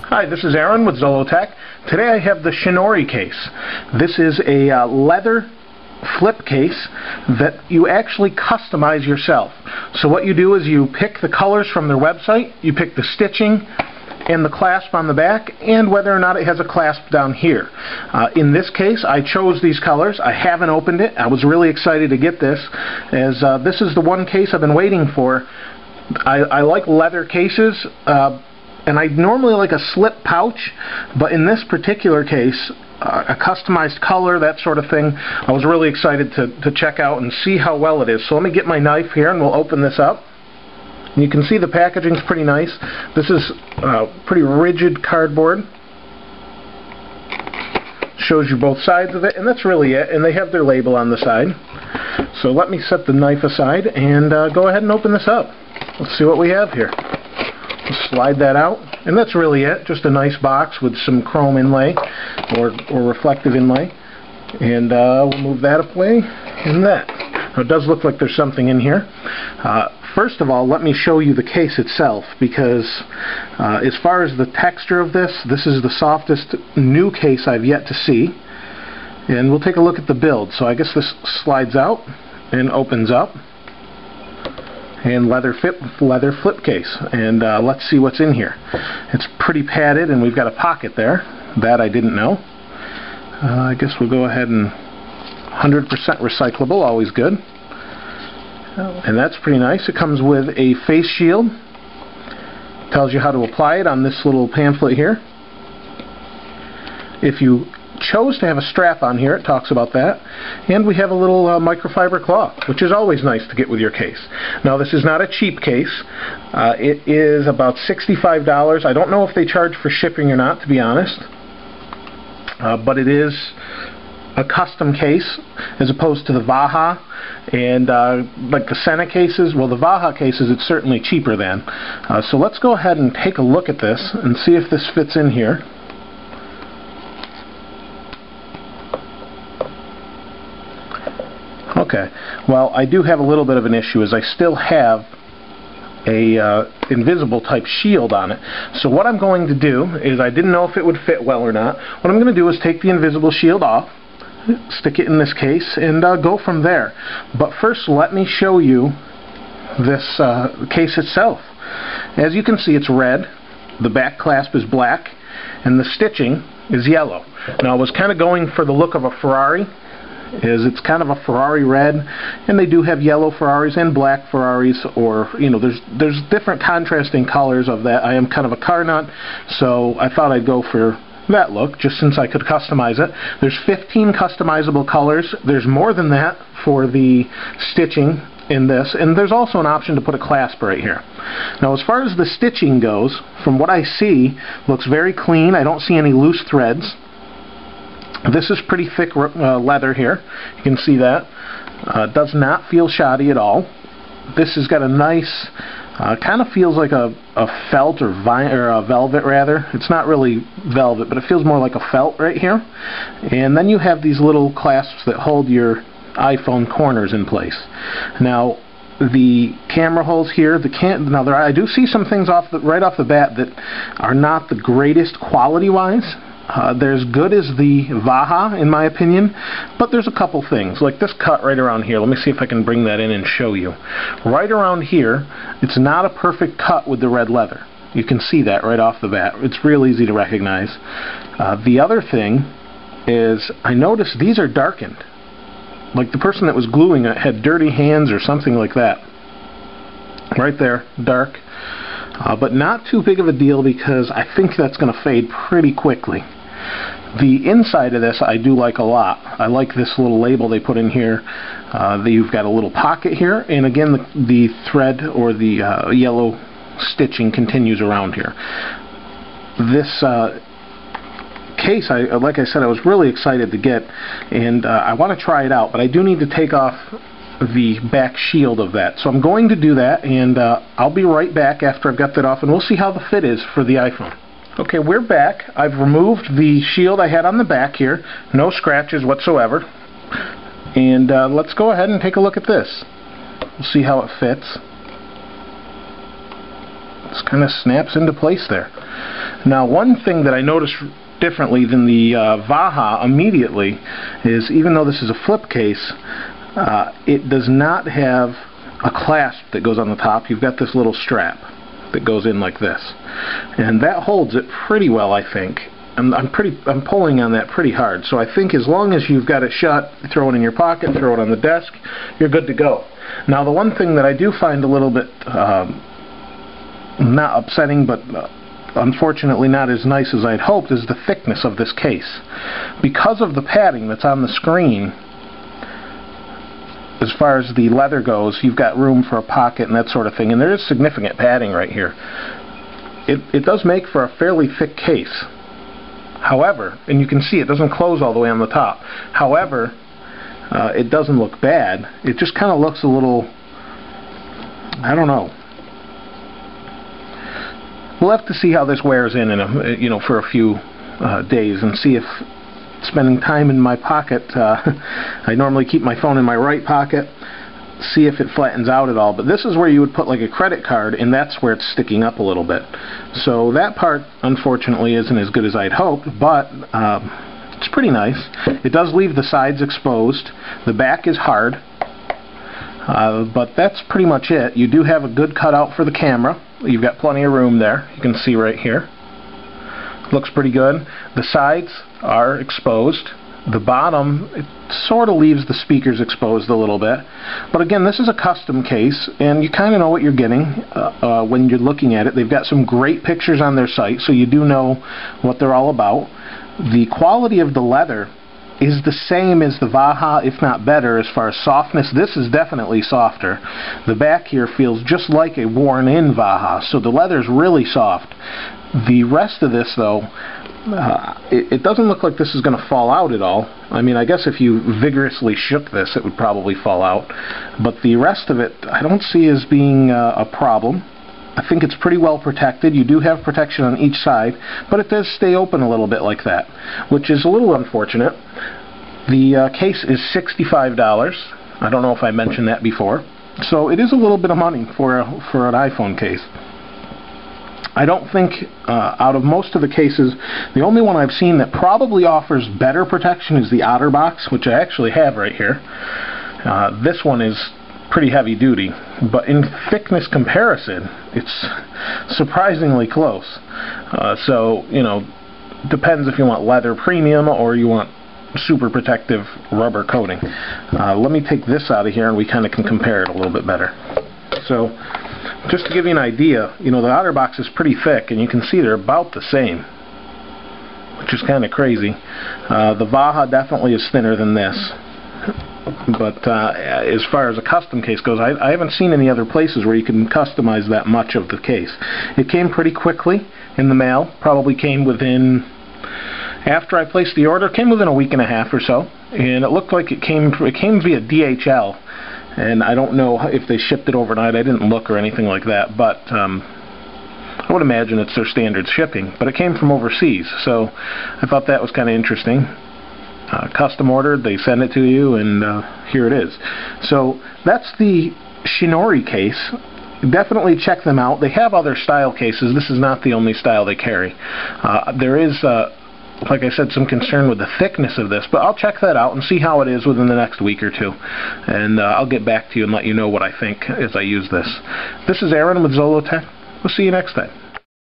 Hi, this is Aaron with Zollotech. Today I have the Shinori case. This is a leather flip case that you actually customize yourself. So what you do is you pick the colors from their website, you pick the stitching and the clasp on the back, and whether or not it has a clasp down here. In this case, I chose these colors. I haven't opened it. I was really excited to get this, as this is the one case I've been waiting for. I like leather cases, and I normally like a slip pouch, but in this particular case, a customized color, that sort of thing, I was really excited to check out and see how well it is. So let me get my knife here and we'll open this up. And you can see the packaging's pretty nice. This is pretty rigid cardboard. Shows you both sides of it, and that's really it. And they have their label on the side. So let me set the knife aside and go ahead and open this up. Let's see what we have here. Slide that out, and that's really it. Just a nice box with some chrome inlay or reflective inlay, and we'll move that away and that. Now, it does look like there's something in here. First of all, let me show you the case itself, because as far as the texture of this is the softest new case I've yet to see. And we'll take a look at the build. So I guess this slides out and opens up. And leather flip case, and let's see what's in here. It's pretty padded, and we've got a pocket there. That I didn't know. I guess we'll go ahead and 100% recyclable, always good. And that's pretty nice. It comes with a face shield. Tells you how to apply it on this little pamphlet here. If you chose to have a strap on here, it talks about that. And we have a little microfiber cloth, which is always nice to get with your case. Now, this is not a cheap case. It is about $65. I don't know if they charge for shipping or not, to be honest. But it is a custom case as opposed to the Vaha and like the Sena cases. Well, the Vaha cases, it's certainly cheaper than. So let's go ahead and take a look at this and see if this fits in here. Okay, well, I do have a little bit of an issue, as I still have a invisible type shield on it. So what I'm going to do is, I didn't know if it would fit well or not. What I'm going to do is take the invisible shield off, stick it in this case, and go from there. But first, let me show you this case itself. As you can see, it's red, the back clasp is black, and the stitching is yellow. Now, I was kind of going for the look of a Ferrari. It's kind of a Ferrari red, and they do have yellow Ferraris and black Ferraris, or there's different contrasting colors of that. I am kind of a car nut, so I thought I'd go for that look, just since I could customize it. There's 15 customizable colors. There's more than that for the stitching in this, and there's also an option to put a clasp right here. Now, as far as the stitching goes, from what I see, looks very clean. I don't see any loose threads. This is pretty thick leather here. You can see that. Does not feel shoddy at all. This has got a nice, kind of feels like a felt or a velvet rather. It's not really velvet, but it feels more like a felt right here. And then you have these little clasps that hold your iPhone corners in place. Now, the camera holes here, I do see some things right off the bat that are not the greatest quality-wise. They're as good as the Vaha, in my opinion, but there's a couple things, like this cut right around here. Let me see if I can bring that in and show you. Right around here, it's not a perfect cut with the red leather. You can see that right off the bat. It's real easy to recognize. The other thing is, I noticed these are darkened. Like the person that was gluing it had dirty hands or something like that. Right there, dark. But not too big of a deal, because I think that's going to fade pretty quickly. The inside of this I do like a lot. I like this little label they put in here. You've got a little pocket here, and again the thread or the yellow stitching continues around here. This case, like I said, I was really excited to get, and I want to try it out, but I do need to take off the back shield of that. So I'm going to do that, and I'll be right back after I've got that off, and we'll see how the fit is for the iPhone. Okay, we're back. I've removed the shield I had on the back here. No scratches whatsoever. And let's go ahead and take a look at this. We'll see how it fits. This kind of snaps into place there. Now, one thing that I noticed differently than the Vaha immediately is, even though this is a flip case, it does not have a clasp that goes on the top. You've got this little strap that goes in like this, and that holds it pretty well, I think. I'm pulling on that pretty hard, so I think as long as you've got it shut, throw it in your pocket, throw it on the desk, you're good to go. Now, the one thing that I do find a little bit not upsetting, but unfortunately not as nice as I'd hoped, is the thickness of this case. Because of the padding that's on the screen, as far as the leather goes, you've got room for a pocket and that sort of thing, and there is significant padding right here. It does make for a fairly thick case. However, and you can see it doesn't close all the way on the top. However, it doesn't look bad. It just kind of looks a little, I don't know. We'll have to see how this wears in for a few days, and see if spending time in my pocket, I normally keep my phone in my right pocket, see if it flattens out at all. But this is where you would put like a credit card, and that's where it's sticking up a little bit. So that part, unfortunately, isn't as good as I'd hoped, but it's pretty nice. It does leave the sides exposed. The back is hard, but that's pretty much it. You do have a good cutout for the camera. You've got plenty of room there. You can see right here. Looks pretty good. The sides are exposed. The bottom, it sort of leaves the speakers exposed a little bit. But again, this is a custom case, and you kind of know what you're getting when you're looking at it. They've got some great pictures on their site, so you do know what they're all about. The quality of the leather is the same as the Vaha, if not better, as far as softness. This is definitely softer. The back here feels just like a worn-in Vaha, so the leather's really soft. The rest of this, though, it doesn't look like this is going to fall out at all. I mean, I guess if you vigorously shook this, it would probably fall out. But the rest of it, I don't see as being a problem. I think it's pretty well protected. You do have protection on each side, but it does stay open a little bit like that, which is a little unfortunate. The case is $65. I don't know if I mentioned that before. So it is a little bit of money for an iPhone case. I don't think, out of most of the cases, the only one I've seen that probably offers better protection is the OtterBox, which I actually have right here. This one is pretty heavy duty, but in thickness comparison, it's surprisingly close. So, depends if you want leather premium or you want super protective rubber coating. Let me take this out of here and we kind of can compare it a little bit better. So, just to give you an idea, the OtterBox is pretty thick, and you can see they're about the same, which is kind of crazy. The Vaha definitely is thinner than this. But as far as a custom case goes, I haven't seen any other places where you can customize that much of the case. It came pretty quickly in the mail. Probably came within, after I placed the order, it came within a week and a half or so. And it looked like it came via DHL. And I don't know if they shipped it overnight. I didn't look or anything like that. But I would imagine it's their standard shipping. But it came from overseas. So I thought that was kind of interesting. Custom ordered, they send it to you, and here it is. So that's the Shinori case. Definitely check them out. They have other style cases. This is not the only style they carry. There is, like I said, some concern with the thickness of this, but I'll check that out and see how it is within the next week or two. And I'll get back to you and let you know what I think as I use this. This is Aaron with Zollotech. We'll see you next time.